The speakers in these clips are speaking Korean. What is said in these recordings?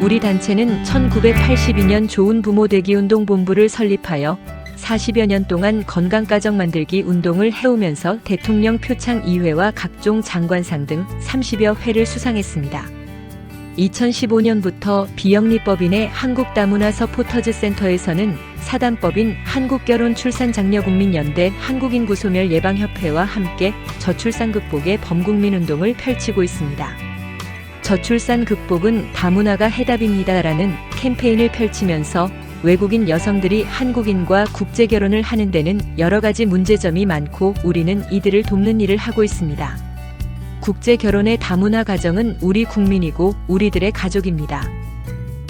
우리 단체는 1982년 좋은 부모 되기 운동 본부를 설립하여 40여 년 동안 건강가정 만들기 운동을 해오면서 대통령 표창 2회와 각종 장관상 등 30여 회를 수상했습니다. 2015년부터 비영리법인의 한국다문화 서포터즈 센터에서는 사단법인 한국결혼출산장려국민연대 한국인구소멸예방협회와 함께 저출산 극복의 범국민운동을 펼치고 있습니다. 저출산 극복은 다문화가 해답입니다라는 캠페인을 펼치면서 외국인 여성들이 한국인과 국제결혼을 하는 데는 여러 가지 문제점이 많고 우리는 이들을 돕는 일을 하고 있습니다. 국제결혼의 다문화 가정은 우리 국민이고 우리들의 가족입니다.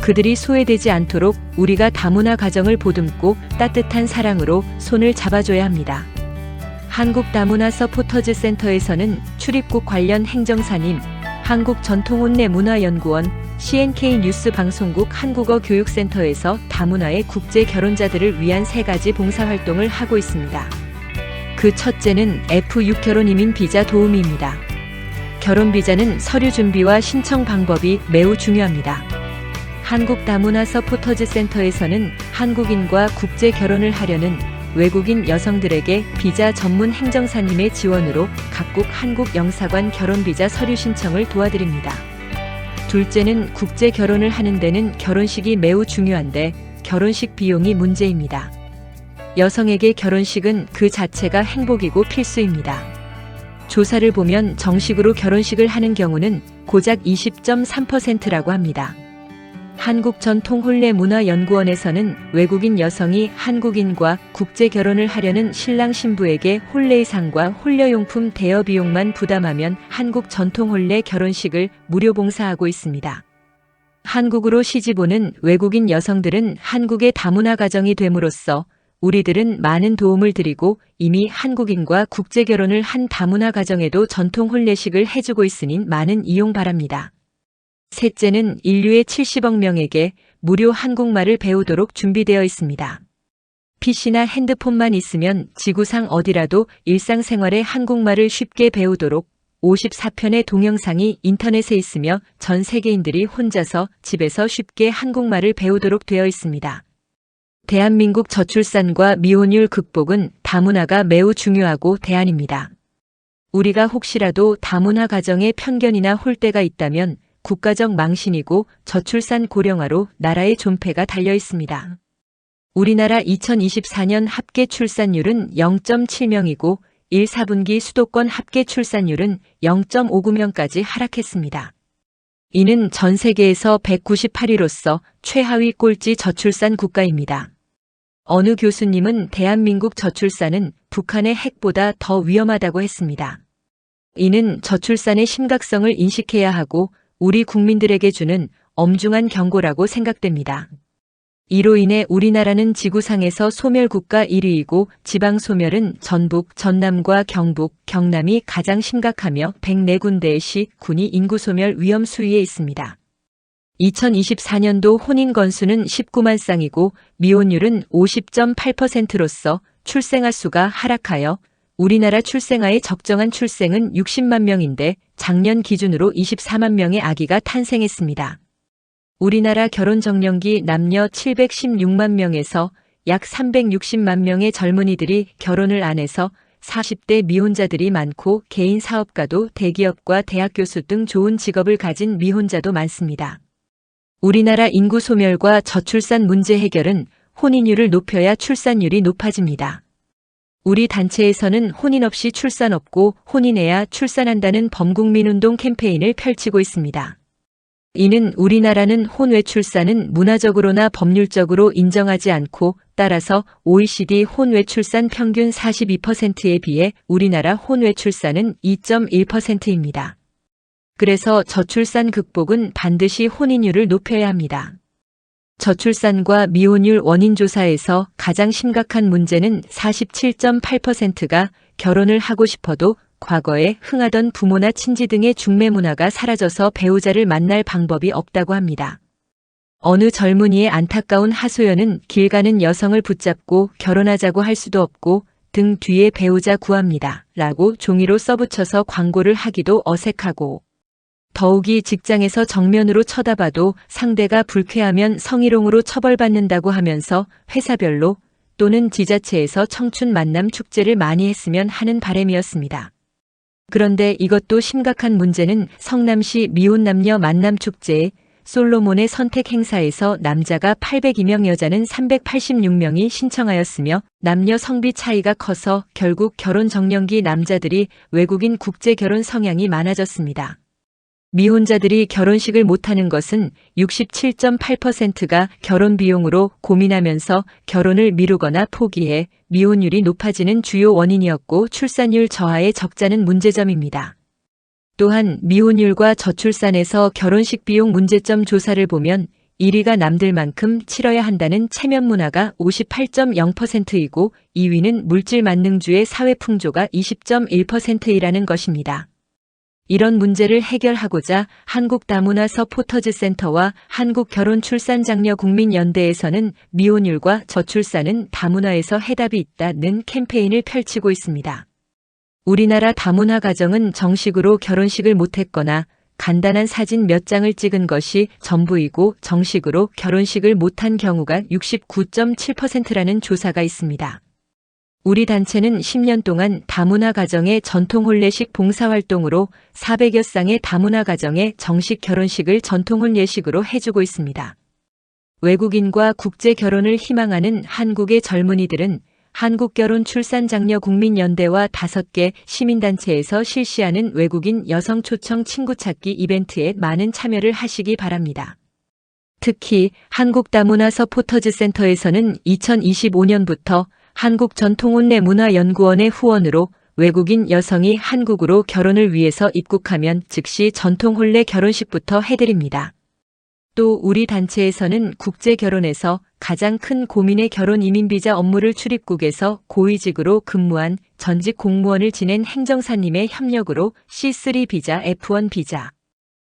그들이 소외되지 않도록 우리가 다문화 가정을 보듬고 따뜻한 사랑으로 손을 잡아줘야 합니다. 한국다문화 서포터즈 센터에서는 출입국 관련 행정사님, 한국전통혼례문화연구원, CNK 뉴스 방송국 한국어 교육센터에서 다문화의 국제 결혼자들을 위한 3가지 봉사활동을 하고 있습니다. 그 첫째는 F6 결혼이민 비자 도우미입니다. 결혼비자는 서류 준비와 신청 방법이 매우 중요합니다. 한국다문화 서포터즈 센터에서는 한국인과 국제 결혼을 하려는 외국인 여성들에게 비자 전문 행정사님의 지원으로 각국 한국 영사관 결혼비자 서류 신청을 도와드립니다. 둘째는 국제 결혼을 하는 데는 결혼식이 매우 중요한데 결혼식 비용이 문제입니다. 여성에게 결혼식은 그 자체가 행복이고 필수입니다. 조사를 보면 정식으로 결혼식을 하는 경우는 고작 20.3%라고 합니다. 한국전통혼례문화연구원에서는 외국인 여성이 한국인과 국제 결혼을 하려는 신랑 신부에게 혼례의상과 혼례용품 대여 비용만 부담하면 한국 전통혼례 결혼식을 무료 봉사하고 있습니다. 한국으로 시집 오는 외국인 여성들은 한국의 다문화 가정이 됨으로써 우리들은 많은 도움을 드리고 이미 한국인과 국제 결혼을 한 다문화 가정에도 전통 혼례식을 해주고 있으니 많은 이용 바랍니다. 셋째는 인류의 70억 명에게 무료 한국말을 배우도록 준비되어 있습니다. PC나 핸드폰만 있으면 지구상 어디라도 일상생활의 한국말을 쉽게 배우도록 54편의 동영상이 인터넷에 있으며 전 세계인들이 혼자서 집에서 쉽게 한국말을 배우도록 되어 있습니다. 대한민국 저출산과 미혼율 극복은 다문화가 매우 중요하고 대안입니다. 우리가 혹시라도 다문화 가정에 편견이나 홀대가 있다면 국가적 망신이고 저출산 고령화로 나라의 존폐가 달려 있습니다. 우리나라 2024년 합계 출산율은 0.7명이고 1, 4분기 수도권 합계 출산율은 0.59명까지 하락했습니다. 이는 전 세계에서 198위로서 최하위 꼴찌 저출산 국가입니다. 어느 교수님은 대한민국 저출산은 북한의 핵보다 더 위험하다고 했습니다. 이는 저출산의 심각성을 인식해야 하고 우리 국민들에게 주는 엄중한 경고라고 생각됩니다. 이로 인해 우리나라는 지구상에서 소멸국가 1위이고 지방소멸은 전북, 전남과 경북, 경남이 가장 심각하며 104군데의 시, 군이 인구소멸 위험 수위에 있습니다. 2024년도 혼인 건수는 19만 쌍이고 미혼율은 50.8%로서 출생아 수가 하락하여 우리나라 출생아의 적정한 출생은 60만 명인데 작년 기준으로 24만 명의 아기가 탄생했습니다. 우리나라 결혼 정년기 남녀 716만 명에서 약 360만 명의 젊은이들이 결혼을 안 해서 40대 미혼자들이 많고 개인 사업가도 대기업과 대학 교수 등 좋은 직업을 가진 미혼자도 많습니다. 우리나라 인구 소멸과 저출산 문제 해결은 혼인율을 높여야 출산율이 높아집니다. 우리 단체에서는 혼인 없이 출산 없고 혼인해야 출산한다는 범국민운동 캠페인을 펼치고 있습니다. 이는 우리나라는 혼외 출산은 문화적으로나 법률적으로 인정하지 않고 따라서 OECD 혼외 출산 평균 42%에 비해 우리나라 혼외 출산은 2.1%입니다. 그래서 저출산 극복은 반드시 혼인율을 높여야 합니다. 저출산과 미혼율 원인 조사에서 가장 심각한 문제는 47.8%가 결혼을 하고 싶어도 과거에 흥하던 부모나 친지 등의 중매 문화가 사라져서 배우자를 만날 방법이 없다고 합니다. 어느 젊은이의 안타까운 하소연은 길 가는 여성을 붙잡고 결혼하자고 할 수도 없고 등 뒤에 배우자 구합니다. 라고 종이로 써붙여서 광고를 하기도 어색하고 더욱이 직장에서 정면으로 쳐다봐도 상대가 불쾌하면 성희롱으로 처벌받는다고 하면서 회사별로 또는 지자체에서 청춘 만남 축제를 많이 했으면 하는 바람이었습니다. 그런데 이것도 심각한 문제는 성남시 미혼 남녀 만남 축제에 솔로몬의 선택 행사에서 남자가 802명 여자는 386명이 신청하였으며 남녀 성비 차이가 커서 결국 결혼 정년기 남자들이 외국인 국제 결혼 성향이 많아졌습니다. 미혼자들이 결혼식을 못하는 것은 67.8%가 결혼 비용으로 고민하면서 결혼을 미루거나 포기해 미혼율이 높아지는 주요 원인이었고 출산율 저하의 적자는 문제점입니다. 또한 미혼율과 저출산에서 결혼식 비용 문제점 조사를 보면 1위가 남들만큼 치러야 한다는 체면 문화가 58.0%이고 2위는 물질 만능주의 사회 풍조가 20.1%이라는 것입니다. 이런 문제를 해결하고자 한국다문화 서포터즈 센터와 한국결혼출산장려국민연대에서는 미혼율과 저출산은 다문화에서 해답이 있다는 캠페인을 펼치고 있습니다. 우리나라 다문화 가정은 정식으로 결혼식을 못했거나 간단한 사진 몇 장을 찍은 것이 전부이고 정식으로 결혼식을 못한 경우가 69.7%라는 조사가 있습니다. 우리 단체는 10년 동안 다문화 가정의 전통 혼례식 봉사활동으로 400여 쌍의 다문화 가정의 정식 결혼식을 전통 혼례식으로 해주고 있습니다. 외국인과 국제 결혼을 희망하는 한국의 젊은이들은 한국결혼출산장려국민연대와 5개 시민단체에서 실시하는 외국인 여성 초청 친구 찾기 이벤트에 많은 참여를 하시기 바랍니다. 특히 한국다문화 서포터즈 센터에서는 2025년부터 한국전통혼례문화연구원의 후원으로 외국인 여성이 한국으로 결혼을 위해서 입국하면 즉시 전통혼례 결혼식부터 해드립니다. 또 우리 단체에서는 국제결혼에서 가장 큰 고민의 결혼 이민비자 업무를 출입국에서 고위직으로 근무한 전직 공무원을 지낸 행정사님의 협력으로 C3 비자, F1 비자,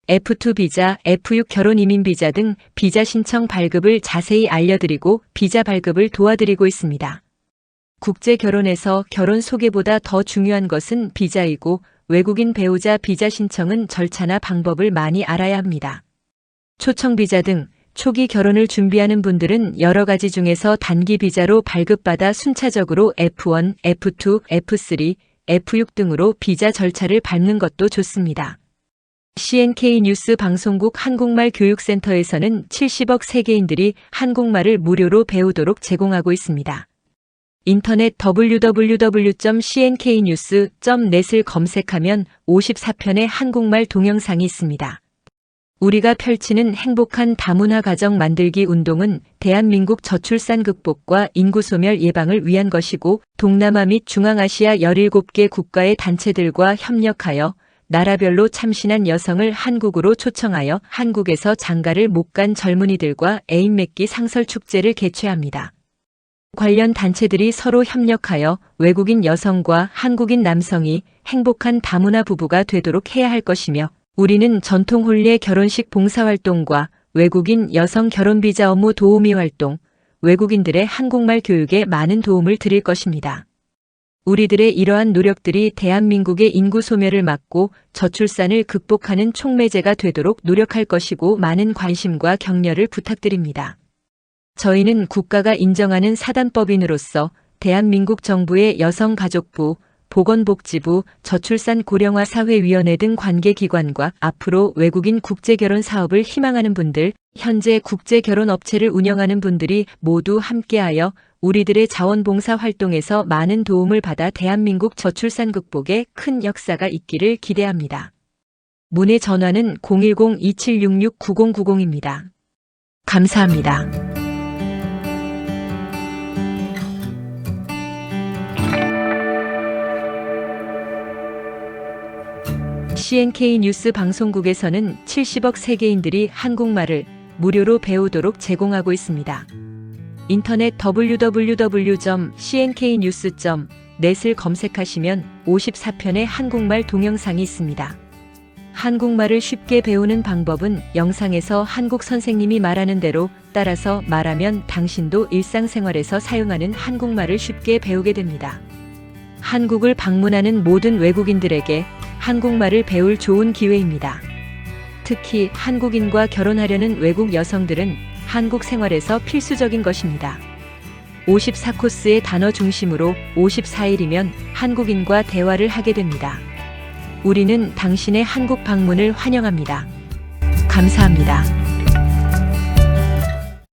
F2 비자, F6 결혼 이민비자 등 비자 신청 발급을 자세히 알려드리고 비자 발급을 도와드리고 있습니다. 국제 결혼에서 결혼 소개보다 더 중요한 것은 비자이고 외국인 배우자 비자 신청은 절차나 방법을 많이 알아야 합니다. 초청 비자 등 초기 결혼을 준비하는 분들은 여러 가지 중에서 단기 비자로 발급받아 순차적으로 F1, F2, F3, F6 등으로 비자 절차를 밟는 것도 좋습니다. CNK 뉴스 방송국 한국말 교육센터에서는 70억 세계인들이 한국말을 무료로 배우도록 제공하고 있습니다. 인터넷 www.cnknews.net을 검색하면 54편의 한국말 동영상이 있습니다. 우리가 펼치는 행복한 다문화 가정 만들기 운동은 대한민국 저출산 극복과 인구 소멸 예방을 위한 것이고 동남아 및 중앙아시아 17개 국가의 단체들과 협력하여 나라별로 참신한 여성을 한국으로 초청하여 한국에서 장가를 못 간 젊은이들과 애인 맺기 상설 축제를 개최합니다. 관련 단체들이 서로 협력하여 외국인 여성과 한국인 남성이 행복한 다문화 부부가 되도록 해야 할 것이며 우리는 전통 혼례 결혼식 봉사활동과 외국인 여성 결혼비자 업무 도우미 활동, 외국인들의 한국말 교육에 많은 도움을 드릴 것입니다. 우리들의 이러한 노력들이 대한민국의 인구 소멸을 막고 저출산을 극복하는 촉매제가 되도록 노력할 것이고 많은 관심과 격려를 부탁드립니다. 저희는 국가가 인정하는 사단법인으로서 대한민국 정부의 여성가족부, 보건복지부, 저출산 고령화 사회위원회 등 관계기관과 앞으로 외국인 국제결혼 사업을 희망하는 분들, 현재 국제결혼 업체를 운영하는 분들이 모두 함께하여 우리들의 자원봉사 활동에서 많은 도움을 받아 대한민국 저출산 극복에 큰 역사가 있기를 기대합니다. 문의 전화는 010-2766-9090입니다. 감사합니다. CNK 뉴스 방송국에서는 70억 세계인들이 한국말을 무료로 배우도록 제공하고 있습니다. 인터넷 www.cnknews.net을 검색하시면 54편의 한국말 동영상이 있습니다. 한국말을 쉽게 배우는 방법은 영상에서 한국 선생님이 말하는 대로 따라서 말하면 당신도 일상생활에서 사용하는 한국말을 쉽게 배우게 됩니다. 한국을 방문하는 모든 외국인들에게 한국말을 배울 좋은 기회입니다. 특히 한국인과 결혼하려는 외국 여성들은 한국 생활에서 필수적인 것입니다. 54코스의 단어 중심으로 54일이면 한국인과 대화를 하게 됩니다. 우리는 당신의 한국 방문을 환영합니다. 감사합니다.